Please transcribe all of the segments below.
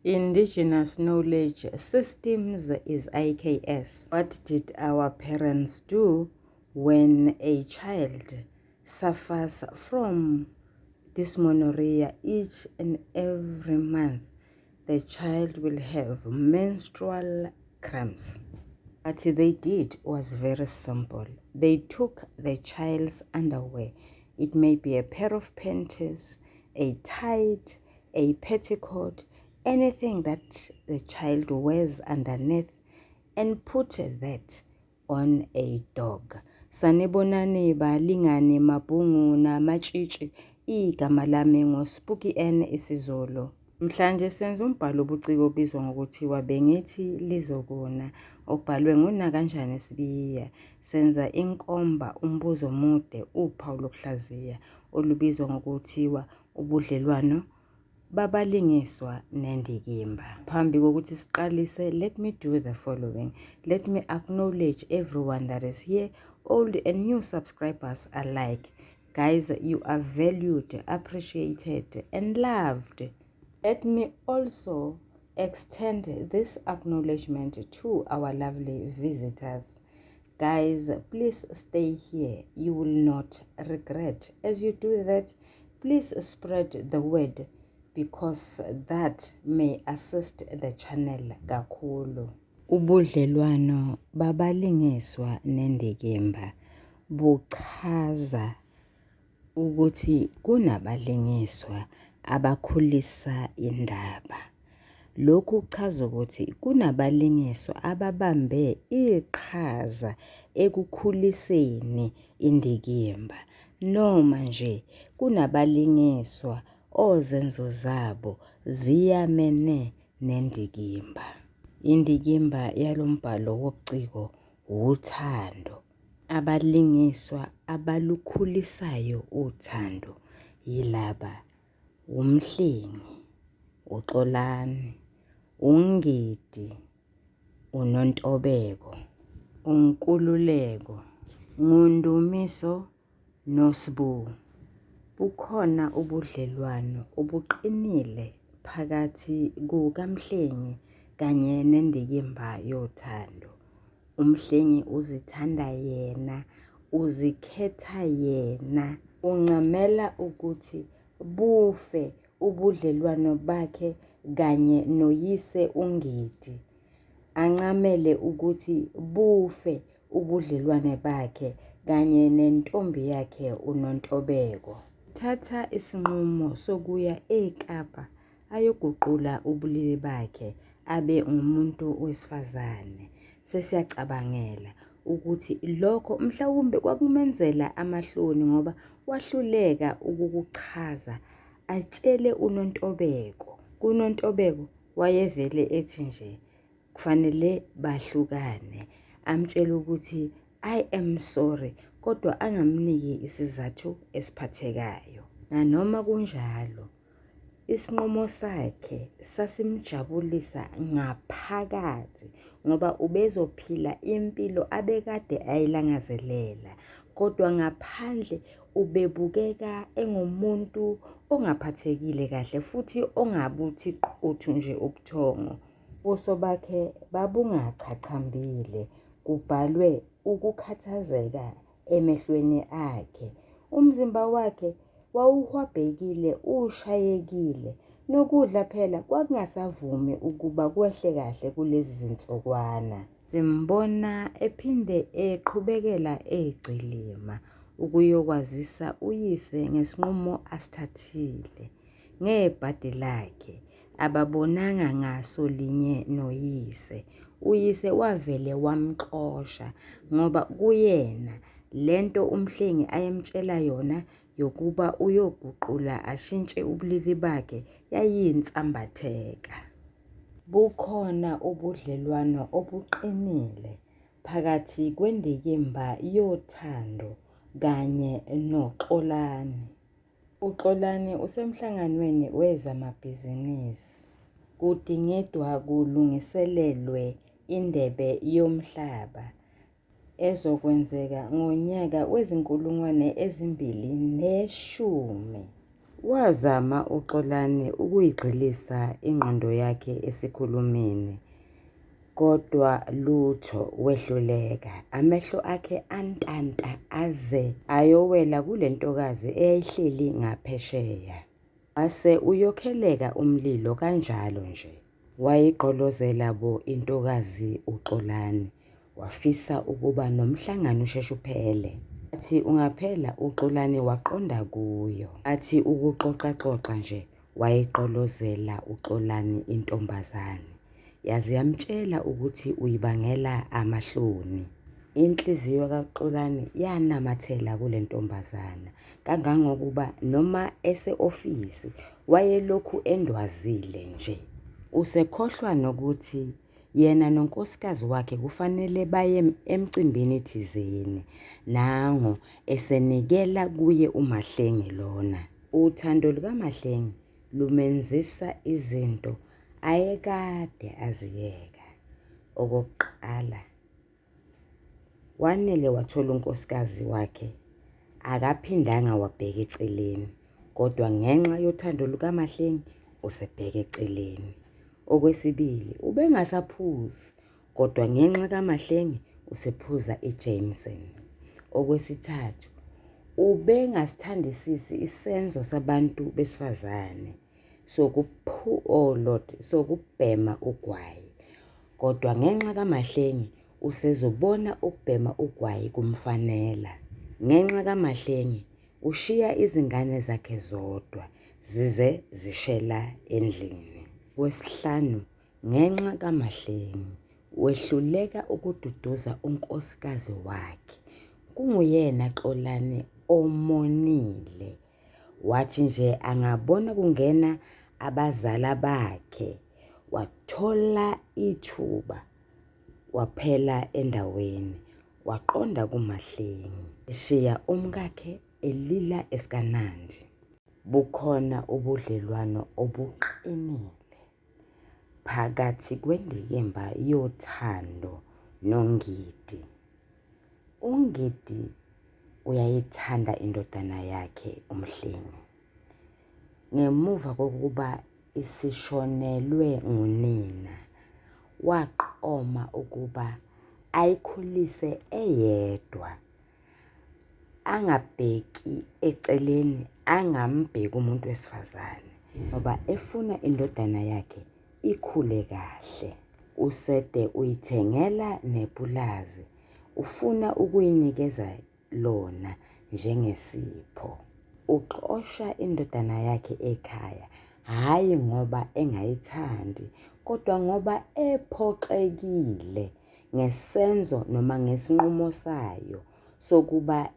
Indigenous Knowledge Systems is IKS. What did our parents do when a child suffers from dysmenorrhea? Each and every month, the child will have menstrual cramps. What they did was very simple. They took the child's underwear. It may be a pair of panties, a tight, a petticoat, anything that the child wears underneath, and put that on a dog. Sanibonani balingani mabhungu namatshitshi, igama lami ngoSpooky N isiZulu. Mhlanje senza umbhalo obuciko obizwa ngokuthiwa Bengithi Lizokuna, obhalwe nguNakanjani Sibiya. Senza inkomba umbuzo omude uphawu lokuhlaziya olubizwa ngokuthiwa ubudlelwano babalingiswa nendikimba. Phambi kokuthi siqalise, let me do the following. Let me acknowledge everyone that is here, old and new subscribers alike. Guys, you are valued, appreciated, and loved. Let me also extend this acknowledgement to our lovely visitors. Guys, please stay here. You will not regret. As you do that, please spread the word, because that may assist the channel kakhulu. Ubudlelwano babalingiswa nendikimba buchaza ukuthi kunabalingiswa abakhulisa indaba. Lokhu kuchaza ukuthi kunabalingiswa ababambe iqhaza ekukhuliseni indikimba, noma nje kunabalingiswa ozenzo zabo ziyamene nendikimba. Indikimba yalombhalo wobuciko uthando. Abalingiswa abalukhulisayo uthando yilaba: uMhlengi, uXolani, uNgidi, uNontobeko, uNkululeko, uNdumiso noSibu. Bukhona ubudlelwano obuqinile phakathi kukaMhlengi kanye nendikimba yothando. uMhlengi uzithanda yena, uzikhetha yena, uncamela ukuthi bufe ubudlelwano bakhe kanye noyise uNgidi, ancamele ukuthi bufe ubudlelwane bakhe kanye nentombi yakhe uNontobeko. Thatha isinqumo sokuya eKapa ayoguqula ubulili bakhe abe ngumuntu wesifazane. Sesiyacabangela ukuthi lokho mhlawumbe kwakumenzela amahloni ngoba wahluleka ukukuchaza, atshele uNontobeko. kuNontobeko wayevele ethi nje kufanele bahlukane, amtshele ukuthi I am sorry, kodwa angamniki isizathu esiphathekayo. Nanoma kunjalo, isinqumo sakhe sasimjabulisa ngaphakathi ngoba ubezophila impilo abekade ayilangazelela, kodwa ngaphandle ubebukeka engumuntu ongaphathekile kahle futhi ongabuthi qothu nje ubuthongo. Ubuso bakhe babungachachambile, kubhalwe ukukhathazeka emehlweni akhe. Umzimba wakhe wawuhwabhekile, ushayekile, nokudla phela kwakungasavumi ukuba kwehle kahle kulezi zinsukwana. Simbona ephinde eqhubekela egcilima ukuyokwazisa uyise ngesinqumo asithathile ngebhadi lakhe. Ababonanga ngaso linye noyise. Uyise wavele wamxosha ngoba kuyena lento uMhlengi ayemtshela yona yokuba uyoguqula ashintshe ubulili bakhe yayinsambatheka. Bukhona ubudlelwano obuqinile phakathi kwendikimba yothando kanye noXolani. uXolani usemhlanganweni wezamabhizinisi. Kudingidwa kulungiselelwe indebe yomhlaba ezokwenzeka ngonyaka wezi-2010. Wazama uXolani ukuyigxilisa ingqondo yakhe esikhulumeni, kodwa lutho wehluleka. Amehlo akhe antanta aze ayowela kule ntokazi eyayihleli ngaphesheya. Wase uyokheleka umlilo kanjalo nje. Wayigqolozela bo intokazi uXolani, wafisa ukuba nomhlangano usheshe uphele. Athi ungaphela uXolani waqonda kuyo. Athi ukuxoxaxoxa nje wayiqolozela uXolani intombazane. Yaze yamtshela ukuthi uyibangela amahloni. Inhliziyo kaXolani yanamathela kule ntombazana, kangangokuba noma ese-ofisi wayelokhu endwazile nje. Usekhohlwa nokuthi yena nonkosikazi wakhe kufanele baye emcimbini thizeni, nango esenikela kuye uMahlenge lona. Uthando lukaMahlenge lumenzisa izinto ayekade aziyeka. Okokuqala, wanele wathola unkosikazi wakhe akaphindanga wabheka eceleni, kodwa ngenxa yothando lukaMahlenge usebheka eceleni. Okwesibili, ubengasaphuzi, kodwa ngenxa kaMahlenge usephuza iJameson. Okwesithathu, ubengasithandisisi isenzo sabantu besifazane sokubhema ugwayi, kodwa ngenxa kaMahlenge usezobona ukubhema ugwayi kumfanela. Ngenxa kaMahlenge ushiya izingane zakhe zodwa zize zishela endlini. Wesihlanu, ngenxa kaMahlenge wehluleka ukududuza unkosikazi wakhe. Kunguyena Xolani omonile. Wathi nje angabona kungena abazala bakhe, wathola ithuba, waphela endaweni, waqonda kuMahlenge, eshiya umkakhe elila esikanandi. Bukhona ubudlelwano obuqinile phakathi kwendikimba yothando noNgidi. uNgidi uyayithanda indodana yakhe uMhlenge. Ngemuva kokuba isishonelwe ngunina, waqoma ukuba ayikhulise eyedwa, angabheki eceleni, angambheki umuntu wesifazane, ngoba efuna indodana yakhe ikhule kahle. Usede uyithengela nepulazi, ufuna ukuyinikeza lona njengesipho. Uxosha indodana yakhe ekhaya, hhayi ngoba engayithandi, kodwa ngoba ephoxekile ngesenzo noma ngesinqumo sayo sokuba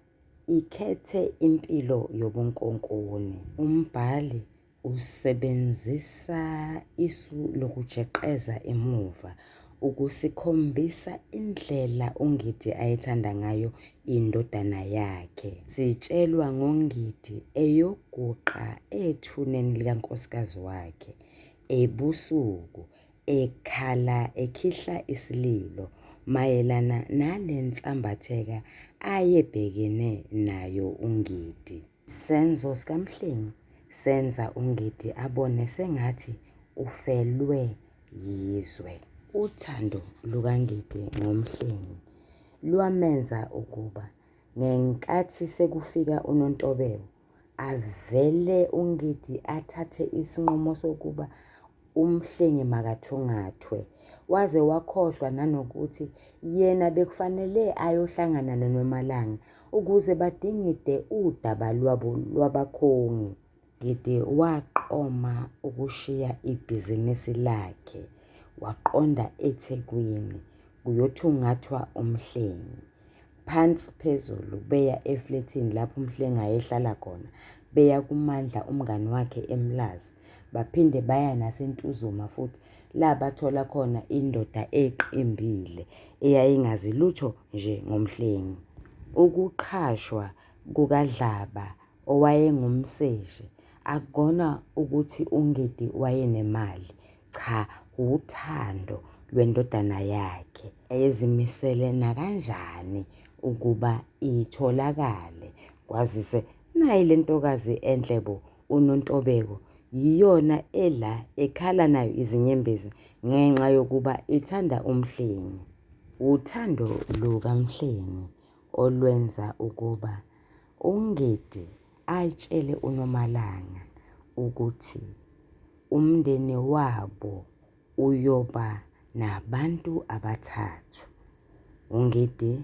ikhethe impilo yobunkonkoni. Umbhali usebenzisa isu lokujeqeza emuva ukusikhombisa indlela uNgidi ayethanda ngayo indodana yakhe. Sitshelwa ngoNgidi eyoguqa ethuneni likankosikazi wakhe ebusuku, ekhala ekhihla isililo mayelana nale nsambatheka ayebhekene nayo uNgidi. Senzo sikaMhlenge senza uNgidi abone sengathi ufelwe yizwe. Uthando lukaNgidi ngoMhlenge lwamenza ukuba ngenkathi sekufika uNontobeko, avele uNgidi athathe isinqumo sokuba uMhlenge makathungathwe, waze wakhohlwa nanokuthi yena bekufanele ayohlangana noNomalanga ukuze badingide udaba lwabo lwabakhongi. Ngidi waqoma ukushiya ibhizinisi lakhe, waqonda eThekwini kuyothungathwa uMhlenge. Phansi phezulu beya efletini lapho uMhlenge ayehlala khona, beya kuMandla umngani wakhe eMlazi, baphinde baya naseNtuzuma futhi, la bathola khona indoda eqimbile eyayingazi lutho nje ngoMhlenge. Ukuqhashwa kukaDlaba owayengumseshi akukona ukuthi uNgidi wayenemali, cha, uthando lwendodana yakhe. Ayezimisele nakanjani ukuba itholakale, kwazise nayi le ntokazi enhle bo, uNontobeko yiyona ela ekhala nayo izinyembezi ngenxa yokuba ithanda uMhlengi. Uthando lukaMhlengi olwenza ukuba uNgidi ayitshele uNomalanga ukuthi umndeni wabo uyoba nabantu abathathu, uNgidi,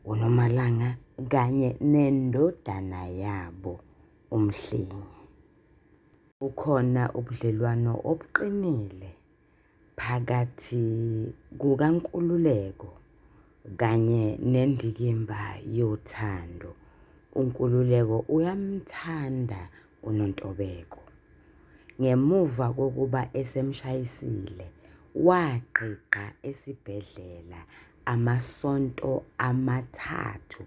uNomalanga kanye nendodana yabo uMhlengi. Kukhona ubudlelwano obuqinile phakathi kukaNkululeko kanye nendikimba yothando. uNkululeko uyamthanda uNontobeko. Ngemuva kokuba esemshayisile, wagqigqa esibhedlela amasonto amathathu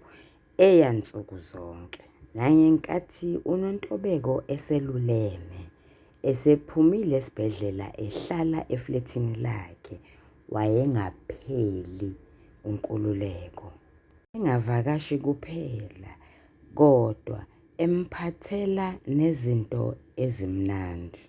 eyansuku zonke. Nangenkathi uNontobeko eseluleme, esephumile esibhedlela ehlala efletini lakhe, wayengapheli uNkululeko. Engavakashi kuphela, kodwa emphathela nezinto ezimnandi.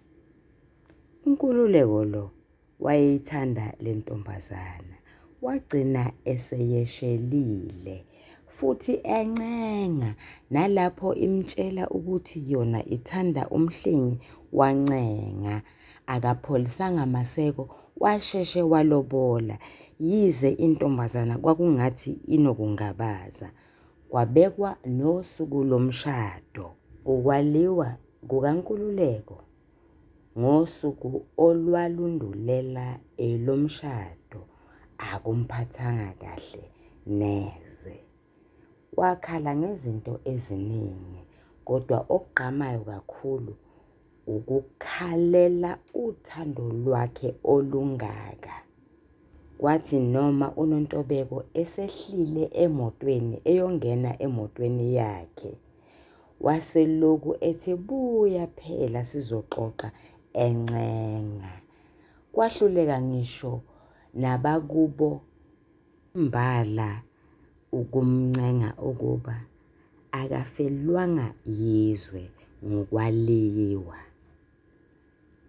uNkululeko lo wayeyithanda le ntombazana, wagcina eseyeshelile futhi encenga nalapho imtshela ukuthi yona ithanda uMhlengi wancenga. Akapholisanga maseko, washeshe walobola, yize intombazana kwakungathi inokungabaza. Kwabekwa nosuku lomshado. Ukwaliwa kukaNkululeko ngosuku olwalundulela elomshado akumphathanga kahle neze. Wakhala ngezinto eziningi, kodwa okugqamayo kakhulu ukukhalela uthando lwakhe olungaka. Kwathi noma uNontobeko esehlile emotweni eyongena emotweni yakhe, waseloku ethi buya phela sizoxoxa encenga. Kwahluleka ngisho nabakubo Mbala ukumncenga ukuba akafelwanga yizwe ngokwaliwa.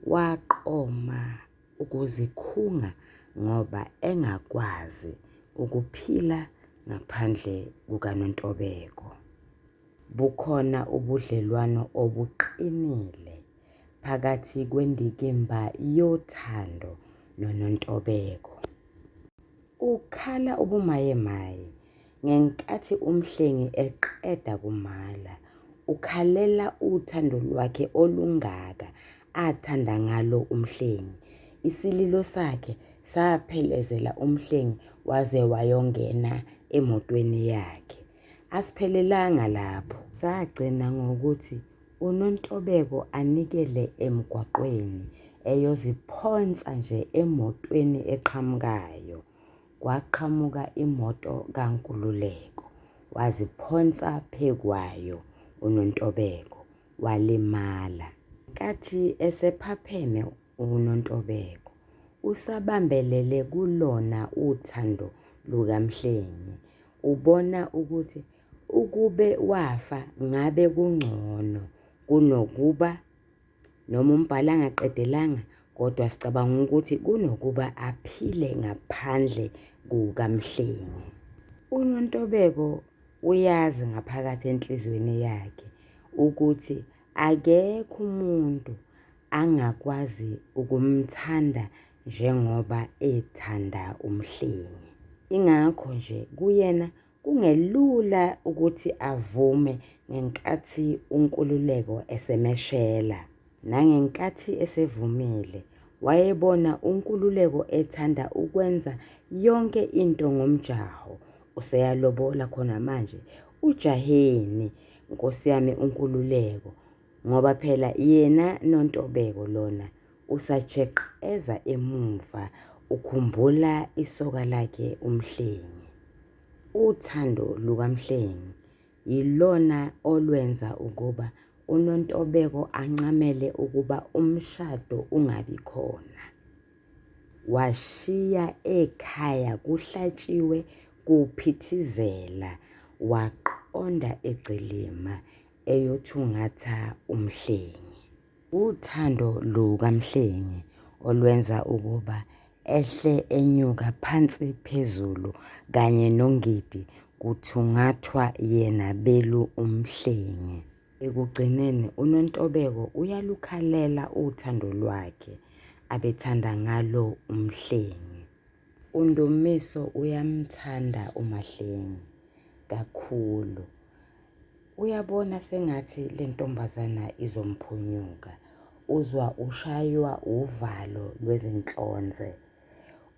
Waqoma ukuzikhunga ngoba engakwazi ukuphila ngaphandle kukaNontobeko. Bukhona ubudlelwano obuqinile phakathi kwendikimba yothando noNontobeko. Ukhala ubumayemaye ngenkathi uMhlengi eqeda kumala, ukhalela uthando lwakhe olungaka athanda ngalo uMhlengi. Isililo sakhe saphelezela uMhlengi waze wayongena emotweni yakhe. Asiphelelanga lapho, sagcina ngokuthi uNontobeko anikele emgwaqweni eyoziphonsa nje emotweni eqhamukayo. Kwaqhamuka imoto kaNkululeko, waziphonsa phekwayo uNontobeko, walimala. Nkathi esephapheme uNontobeko, usabambelele kulona uthando lukaMhlengi. Ubona ukuthi ukube wafa ngabe kungcono kunokuba, noma umbhali angaqedelanga, kodwa sicabanga ukuthi kunokuba aphile ngaphandle kukaMhlengi. uNontobeko uyazi ngaphakathi enhlizweni yakhe ukuthi akekho umuntu angakwazi ukumthanda njengoba ethanda uMhlengi. Ingakho nje kuyena kungelula ukuthi avume ngenkathi uNkululeko esemeshela. Nangenkathi esevumile, wayebona uNkululeko ethanda ukwenza yonke into ngomjaho. Useyalobola khona manje, ujaheni Nkosi yami uNkululeko, ngoba phela yena noNtobeko lona usajeqeza emuva, ukhumbula isoka lakhe uMhlengi. Uthando lukaMhlengi yilona olwenza ukuba uNontobeko ancamele ukuba umshado ungabi khona. Washiya ekhaya kuhlatshiwe kuphithizela, waqonda eGcilima eyothungatha umhlengi. Uthando lukaMhlengi olwenza ukuba ehle enyuka phansi phezulu kanye noNgidi kuthungathwa yena belu umhlengi. Ekugcineni uNontobeko uyalukhalela uthando lwakhe abethanda ngalo umhlengi. uNdumiso uyamthanda uMahlengi kakhulu. Uyabona sengathi le ntombazana izomphunyuka. Uzwa ushaywa uvalo lwezinhlonze.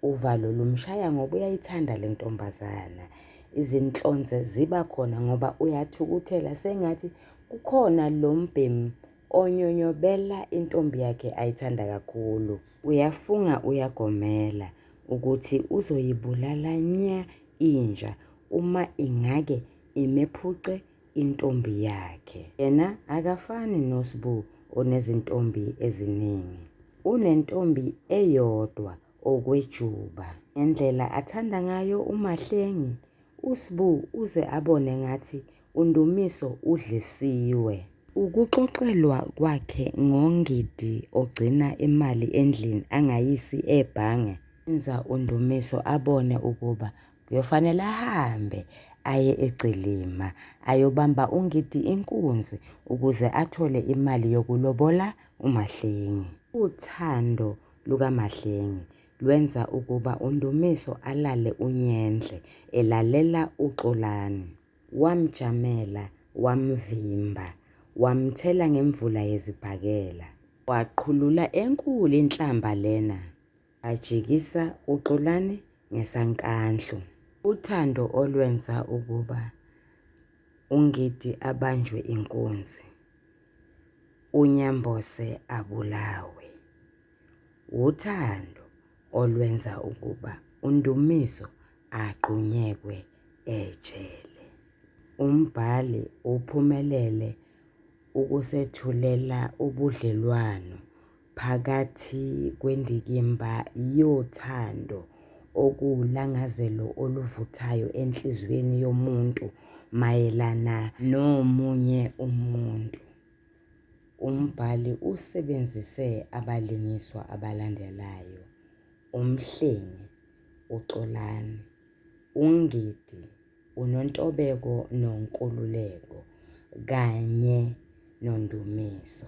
Uvalo lumshaya ngoba uyayithanda le ntombazana. Izinhlonze ziba khona ngoba uyathukuthela sengathi kukhona lo mbhemu onyonyobela intombi yakhe ayithanda kakhulu. Uyafunga uyagomela ukuthi uzoyibulala nya inja uma ingake imephuce intombi yakhe. Yena akafani noSbu onezintombi eziningi. Unentombi eyodwa okwejuba. Ngendlela athanda ngayo uMahlengi, uSbu uze abone ngathi uNdumiso udlisiwe. Ukuxoxelwa kwakhe ngoNgidi ogcina imali endlini angayisi ebhange enza uNdumiso abone ukuba kuyofanele ahambe aye eGcilima ayobamba uNgidi inkunzi ukuze athole imali yokulobola uMahlengi. Uthando lukaMahlengi lwenza ukuba uNdumiso alale unyendle elalela uXolani. Wamjamela, wamvimba, wamthela ngemvula yezibhakela. Waqhulula enkulu inhlamba lena, ajikisa uXolani ngesankanhlu. Uthando olwenza ukuba uNgidi abanjwe inkunzi, uNyambose abulawe. Uthando olwenza ukuba uNdumiso agqunyekwe ejele. Umbhali uphumelele ukusethulela ubudlelwano phakathi kwendikimba yothando okuwulangazelo oluvuthayo enhliziyweni yomuntu mayelana nomunye umuntu. Umbhali usebenzise abalingiswa abalandelayo: uMhlengi, uXolani, uNgidi, uNontobeko noNkululeko kanye noNdumiso.